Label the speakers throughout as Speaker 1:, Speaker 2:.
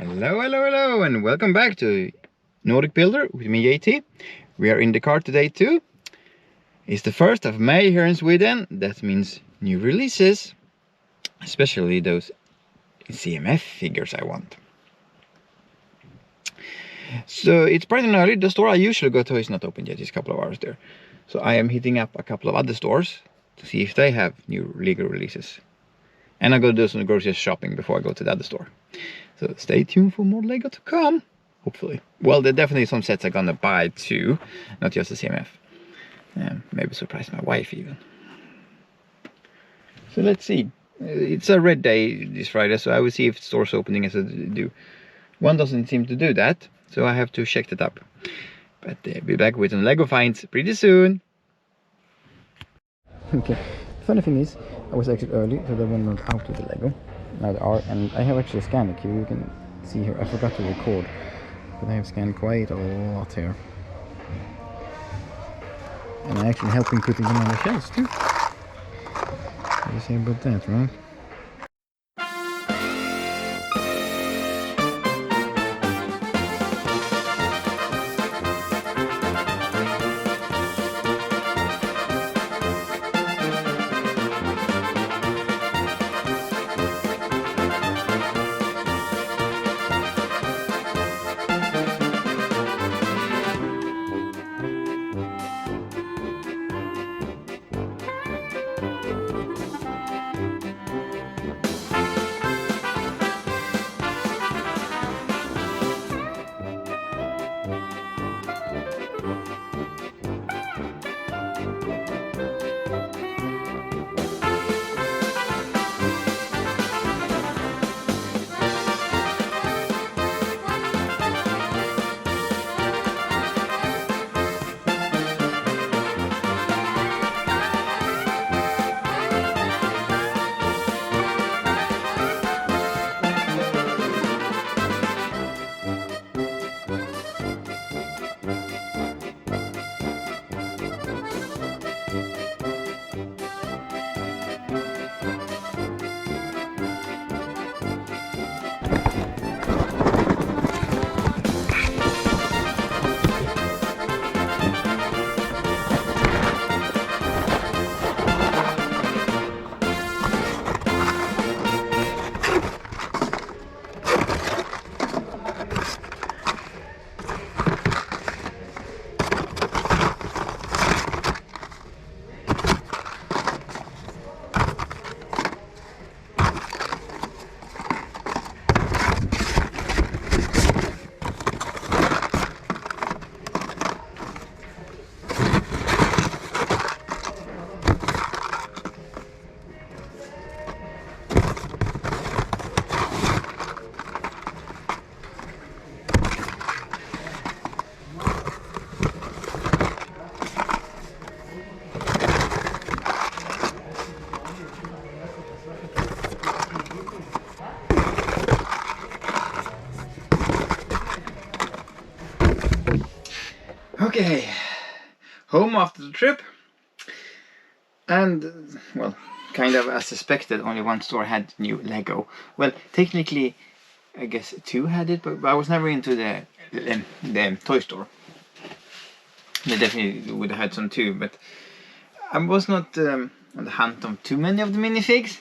Speaker 1: Hello, and welcome back to NordicBuilder with me, JT. We are in the car today too. It's the 1st of May here in Sweden. That means new releases, especially those CMF figures I want. So it's bright and early. The store I usually go to is not open yet. It's a couple of hours there. So I am hitting up a couple of other stores to see if they have new Lego releases. And I go do some grocery shopping before I go to the other store. So stay tuned for more Lego to come, hopefully. Well, there are definitely some sets I'm gonna buy too, not just the CMF. Maybe surprise my wife even. So let's see. It's a red day this Friday, so I will see if stores opening as I do. One doesn't seem to do that, so I have to check that up. But I'll be back with some Lego finds pretty soon. Okay, the funny thing is, I was actually early, so they were not out with the Lego. Now they are, and I have actually scanned the queue. You can see here, I forgot to record, but I have scanned quite a lot here. And I'm actually helping putting them on the shelves too. What do you say about that, right? Okay, home after the trip, and well, kind of as suspected, only one store had new Lego. Well, technically, I guess 2 had it, but I was never into the toy store. They definitely would have had some too, but I was not on the hunt of too many of the minifigs.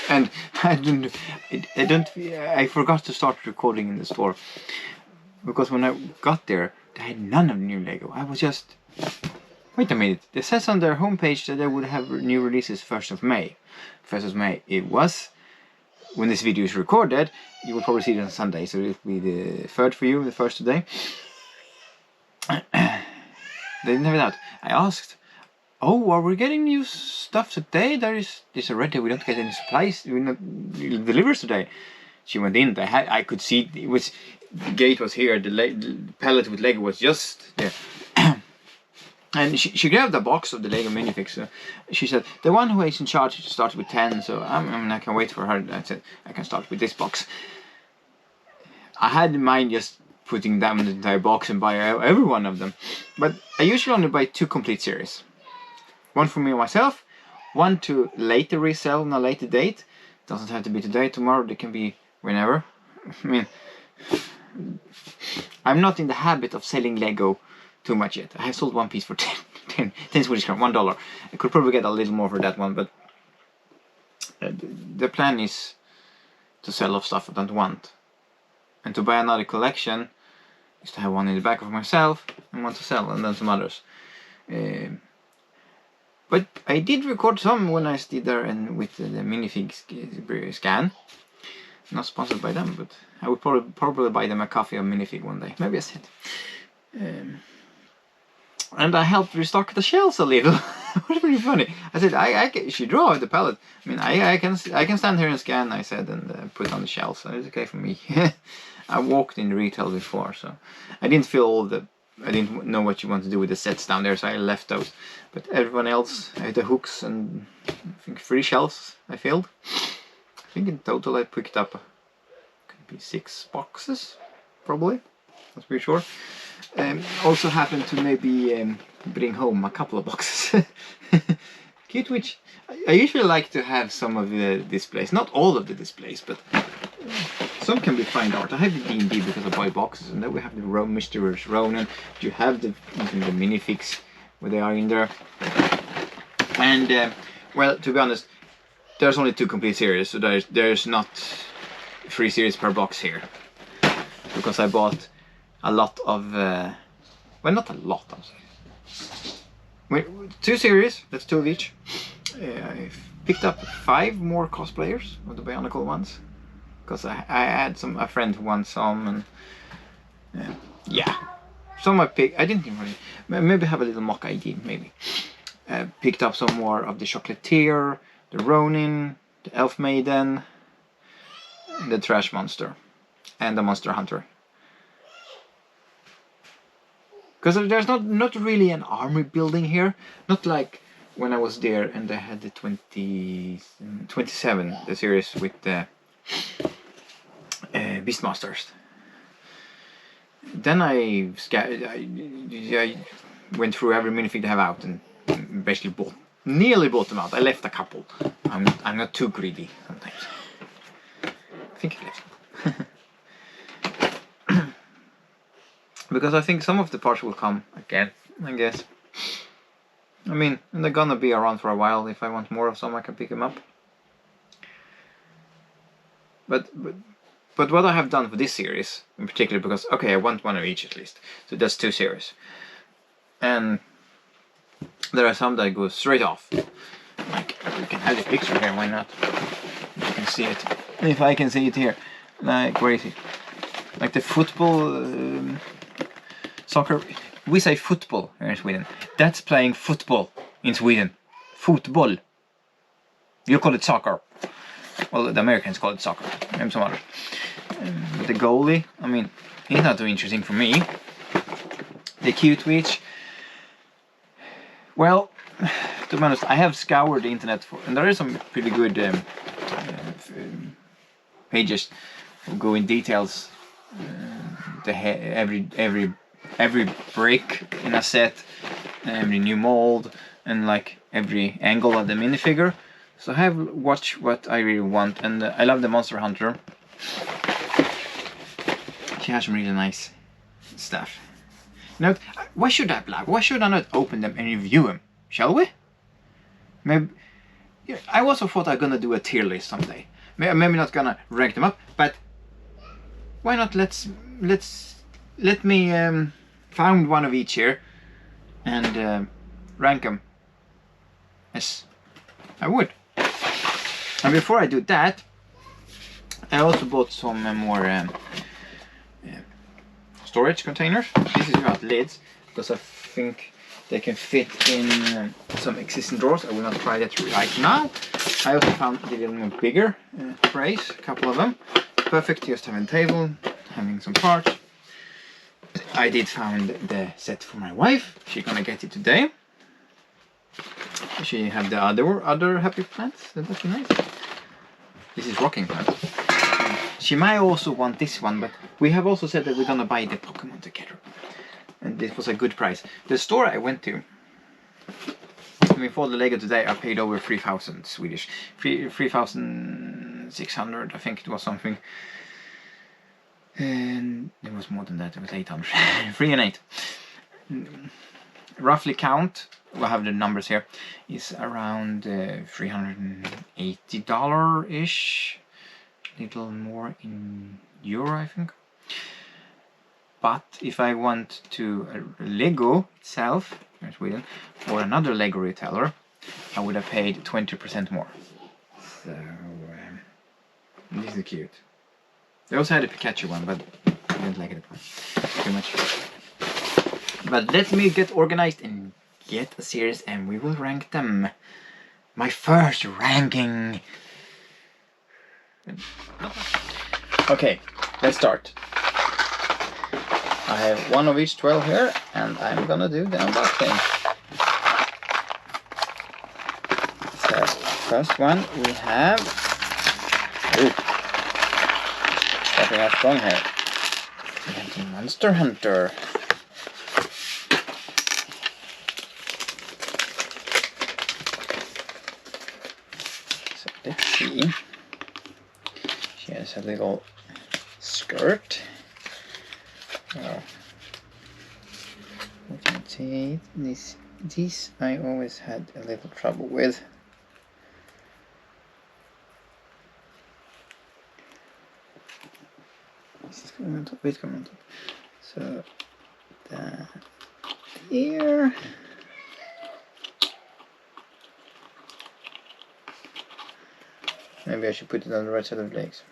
Speaker 1: And I forgot to start recording in the store. Because when I got there, they had none of the new Lego. I was just... Wait a minute. It says on their homepage that they would have new releases 1st of May. 1st of May. It was... When this video is recorded, you will probably see it on Sunday. So it will be the 3rd for you, the 1st today. They didn't have it out. I asked, oh, are we getting new stuff today? There's a red day. We don't get any supplies. We're not delivers today. She went in. I could see it was... The gate was here, the pallet with Lego was just there. And she grabbed the box of the Lego minifigs. So she said, the one who is in charge started with 10, so I can wait for her. I said, I can start with this box. I had in mind just putting them in the entire box and buy every one of them. But I usually only buy 2 complete series. One for me and myself, one to later resell on a later date. Doesn't have to be today, tomorrow, they can be whenever. I mean, I'm not in the habit of selling Lego too much yet. I have sold one piece for 10 Swedish krona, $1. I could probably get a little more for that one, but the plan is to sell off stuff I don't want. And to buy another collection is to have one in the back of myself and one to sell, and then some others. But I did record some when I stayed there and with the minifig scan. Not sponsored by them, but I would probably buy them a coffee or minifig one day. Maybe I said. And I helped restock the shelves a little. It was really funny. I said, I should draw the palette. I mean, I can stand here and scan, I said, and put on the shelves. So it's okay for me. I walked in retail before, so I didn't feel all the... I didn't know what you want to do with the sets down there, so I left those. But everyone else, I had the hooks and I think 3 shelves I filled. I think in total I picked up, could be 6 boxes, probably. Not pretty sure. Also happened to maybe bring home a couple of boxes. Cute, which I usually like to have some of the displays, not all of the displays, but some can be fine art. I have the D&D because I buy boxes, and then we have the Mysterious Ronin. You have the minifigs where they are in there. And well, to be honest, there's only 2 complete series, so there's not 3 series per box here, because I bought a lot of well, not a lot, I'm saying. 2 series, that's 2 of each. I picked up 5 more cosplayers of the Bionicle ones, because I had a friend who wants some, and yeah, some I picked. I didn't even really, maybe have a little mock ID, maybe. Picked up some more of the Chocolatier, the Ronin, the Elf Maiden, the Trash Monster, and the Monster Hunter. Because there's not really an army building here, not like when I was there and they had the 27, the series with the Beastmasters. Then I went through every minifig they have out and basically nearly bought them out. I left a couple. I'm not too greedy sometimes. I think I left them. Because I think some of the parts will come again, I guess. I mean, and they're gonna be around for a while. If I want more of some, I can pick them up. But what I have done for this series, in particular, because, okay, I want one of each at least. So that's 2 series. And there are some that go straight off. Like, we can have the picture here, why not? You can see it. If I can see it here. Like, where is it? Like the football... soccer, we say football here in Sweden. That's playing football in Sweden. Football. You call it soccer. Well, the Americans call it soccer. And some others. But the goalie, I mean, it's not too interesting for me. The cute witch. Well, to be honest, I have scoured the internet for, and there are some pretty good pages who go in details. Every brick in a set, every new mold, and like every angle of the minifigure. So I have watched what I really want, and I love the Monster Hunter. She has some really nice stuff. Now, why should I blab? Why should I not open them and review them? Shall we? Maybe. Yeah, I also thought I'm gonna do a tier list someday. Maybe not gonna rank them up, but why not? Let me find one of each here and rank them. Yes, I would. And before I do that, I also bought some more storage containers. This is without lids, because I think they can fit in some existing drawers. I will not try that right now. I also found a little more bigger trays, a couple of them. Perfect, just having a table, having some parts. I did find the set for my wife. She's gonna get it today. She have the other happy plants. That's nice. This is rocking plants. She might also want this one, but we have also said that we're gonna buy the Pokemon together. And this was a good price. The store I went to, I mean, for the Lego today, I paid over 3,000 Swedish. 3,000 600, I think it was something. And it was more than that, it was 800. 3 and 8. Roughly count, we'll have the numbers here, is around $380-ish. Little more in euro, I think. But if I want to Lego itself in Sweden or another Lego retailer, I would have paid 20% more. So this is cute. They also had a Pikachu one, but I didn't like it too much. But let me get organized and get a series, and we will rank them. My first ranking. Okay, let's start. I have one of each 12 here, and I'm gonna do the unboxing. So, first one we have. Ooh, starting out strong here. We have the Monster Hunter. So let's see. She has a little skirt. Oh. What can I say? This I always had a little trouble with. This is coming on top. Wait, coming on top. So that here. Maybe I should put it on the right side of the legs.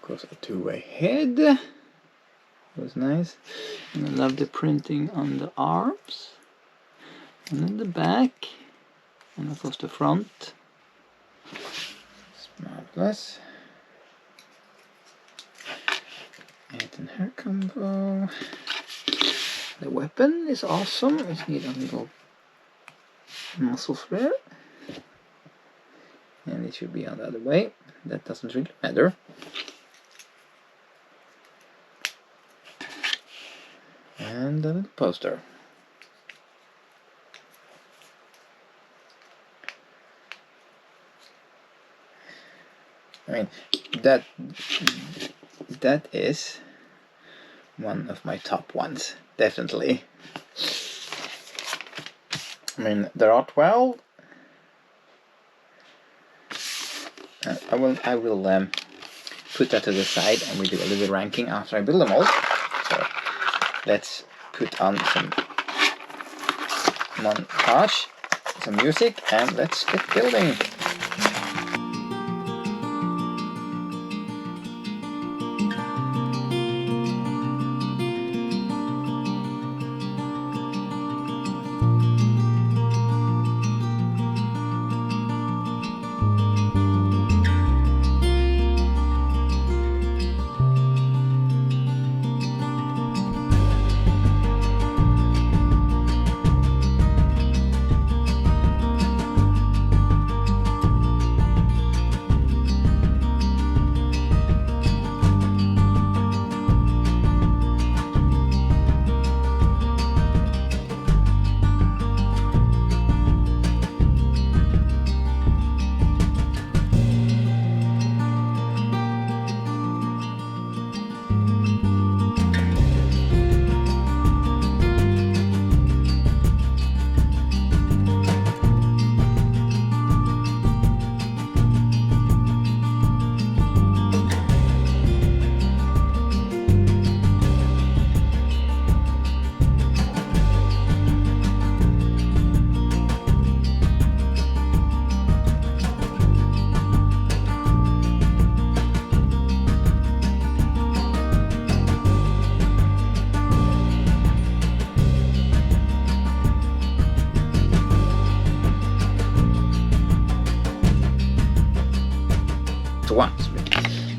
Speaker 1: Of course, a two-way head. Was nice. And I love the printing on the arms. And then the back. And of course the front. It's marvelous. And then hair combo. The weapon is awesome. It needs a little muscle flare. And it should be on the other way. That doesn't really matter. And a little poster. I mean, that is one of my top ones, definitely. I mean, there are 12. I will put that to the side, and we do a little ranking after I build them all. So let's put on some montage, some music, and let's get building.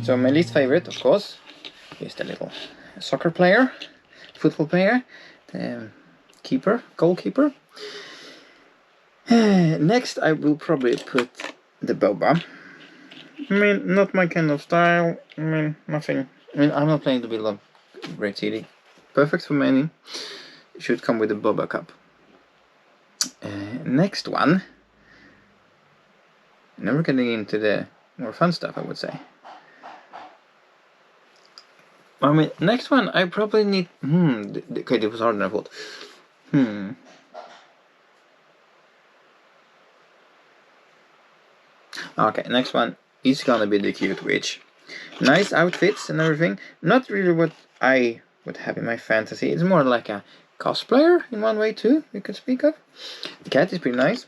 Speaker 1: So my least favorite, of course, is the little soccer player, football player, goalkeeper. Next I will probably put the boba. I mean, not my kind of style. I mean, nothing. I mean, I'm not playing to build a great city. Perfect for many. It should come with a boba cup. Next one. Now we're getting into the more fun stuff, I would say. I mean, next one I probably need. Okay, it was harder than I thought. Okay, next one is gonna be the cute witch. Nice outfits and everything. Not really what I would have in my fantasy. It's more like a cosplayer in one way too, we could speak of. The cat is pretty nice.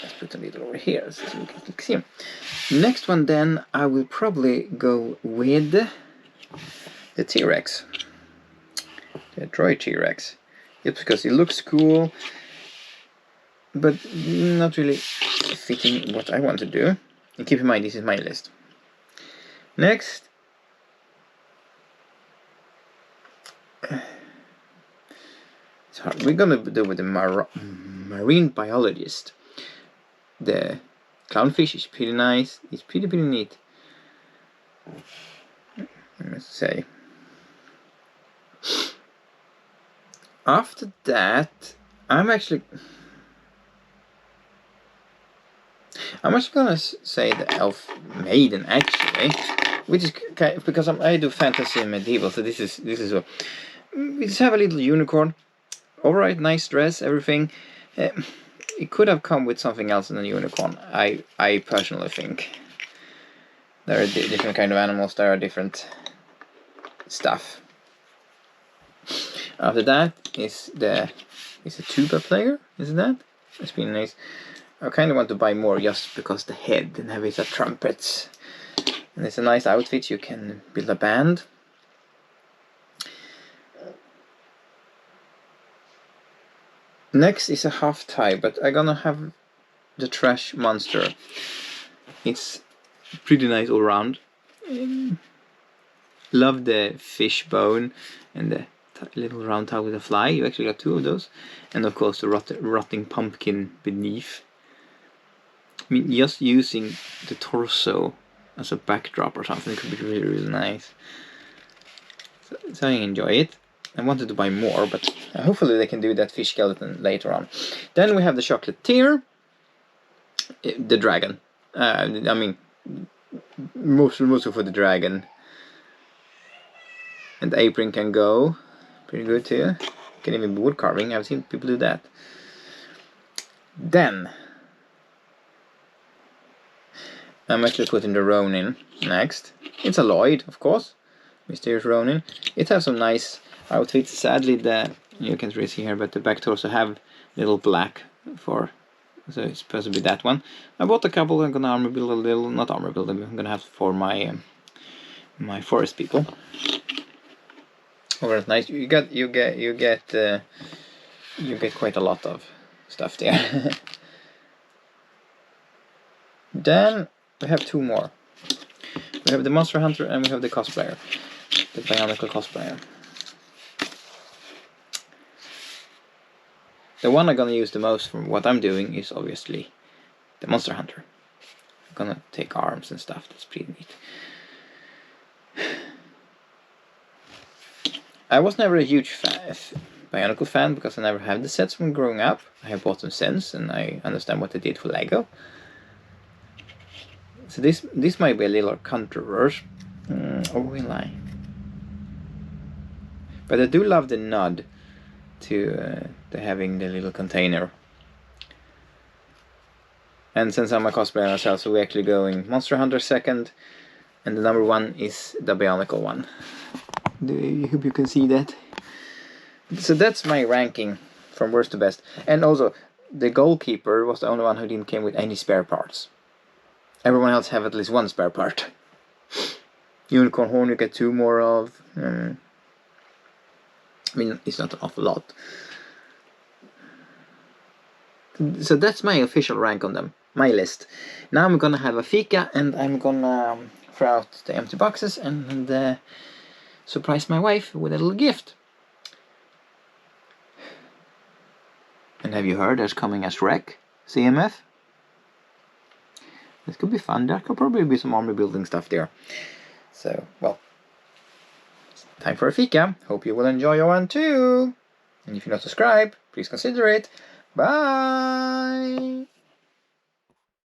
Speaker 1: Let's put a little over here so we can see him. Next one then, I will probably go with the T-Rex. The droid T-Rex. It's because it looks cool, but not really fitting what I want to do. And keep in mind, this is my list. Next, it's hard. We're gonna do with the marine biologist. The clownfish is pretty nice. It's pretty neat, I must say. After that, I'm actually gonna say the elf maiden, actually, which is kind of, because I do fantasy and medieval, so this is a, we just have a little unicorn. Alright, nice dress, everything. It could have come with something else than a unicorn. I personally think there are different kind of animals. There are different stuff. After that is a tuba player. Isn't that? It's been nice. I kind of want to buy more just because the head and have it a trumpets. And it's a nice outfit. You can build a band. Next is a half tie, but I'm gonna have the trash monster. It's pretty nice all around. Love the fish bone and the little round toe with a fly. You actually got two of those, and of course the rotting pumpkin beneath. I mean, just using the torso as a backdrop or something could be really nice. So I enjoy it. I wanted to buy more, but hopefully they can do that fish skeleton later on. Then we have the chocolatier, the dragon. I mean, mostly for the dragon. And the apron can go pretty good too. Can even be wood carving. I've seen people do that. Then I'm actually putting the Ronin next. It's a Lloyd, of course. Mysterious Ronin. It has some nice outfits. Sadly, you can't really see here, but the back torso have little black for, so it's supposed to be that one. I bought a couple. I'm gonna armor build a little, not armor build. I'm gonna have for my my forest people. Oh, that's nice. You get quite a lot of stuff there. Then we have two more. We have the Monster Hunter and we have the cosplayer, the bionicle cosplayer. The one I'm gonna use the most from what I'm doing is obviously the Monster Hunter. I'm gonna take arms and stuff. That's pretty neat. I was never a huge bionicle fan because I never had the sets when growing up. I have bought them since, and I understand what they did for Lego. So this might be a little controversial, or will I? But I do love the nod to having the little container. And since I'm a cosplayer myself, so we're actually going Monster Hunter second, and the number one is the bionicle one. I hope you can see that. So that's my ranking from worst to best. And also, the goalkeeper was the only one who didn't come with any spare parts. Everyone else have at least one spare part. Unicorn horn you get two more of. I mean, it's not an awful lot. So that's my official rank on them. My list. Now I'm gonna have a fika and I'm gonna throw out the empty boxes and surprise my wife with a little gift. And have you heard there's coming a Shrek CMF? This could be fun. There could probably be some army building stuff there. So, well, it's time for a fika. Hope you will enjoy your one too. And if you're not subscribed, please consider it. Bye!